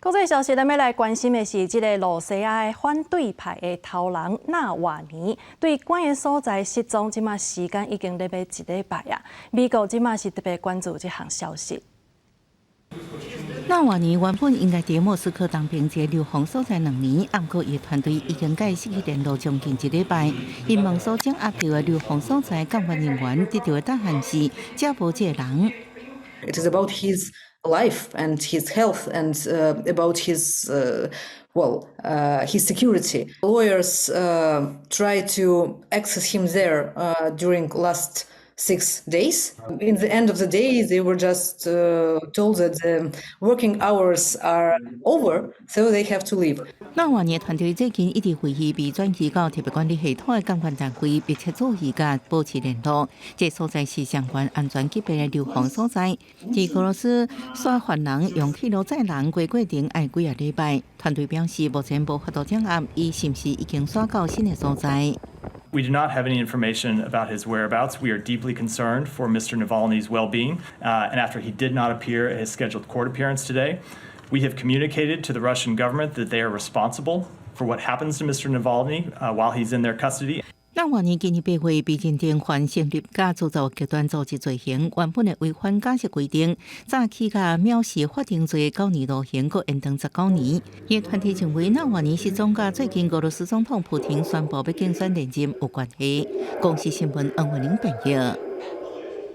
国际消息，咱要来关心的是，这个罗西亚的反对派的头人纳瓦尼对关的所在失踪，即马时间已经咧要一礼拜啊。美国即马是特别关注这项消息。纳瓦尼原本应该伫莫斯科当兵一个流放所在2年，不过伊团队已经甲伊失去联络将近1礼拜。因网所掌握到的流放所在监管人员得到的答案是找无这个人。It is about his life and his health and about his his security. Lawyers tried to access him there during last 6 days. In the end of the day, they were just told that the working hours are over, so they have to leave. 纳瓦尼团队最近一直回避被转移到特别管理系统的监管单位，并且注意甲保持联络。这所在是相关安全级别的流放所在。伫俄罗斯刷犯人用铁路载人过程要几啊礼拜。团队表示，目前无法度掌握伊是毋是已经刷到新的所在。We do not have any information about his whereabouts. We are deeply concerned for Mr. Navalny's well-being, and after he did not appear at his scheduled court appearance today, we have communicated to the Russian government that they are responsible for what happens to Mr. Navalny while he's in thetheir custody. 纳瓦尼今年8月被认定犯成立假制造极端组织罪行，原本的违反假释规定，早期甲藐视法定罪9年徒刑，搁延长19年。伊团体认为纳瓦尼失踪甲最近俄罗斯总统普京宣布要竞选连任有关系。公司新闻恩文玲报道。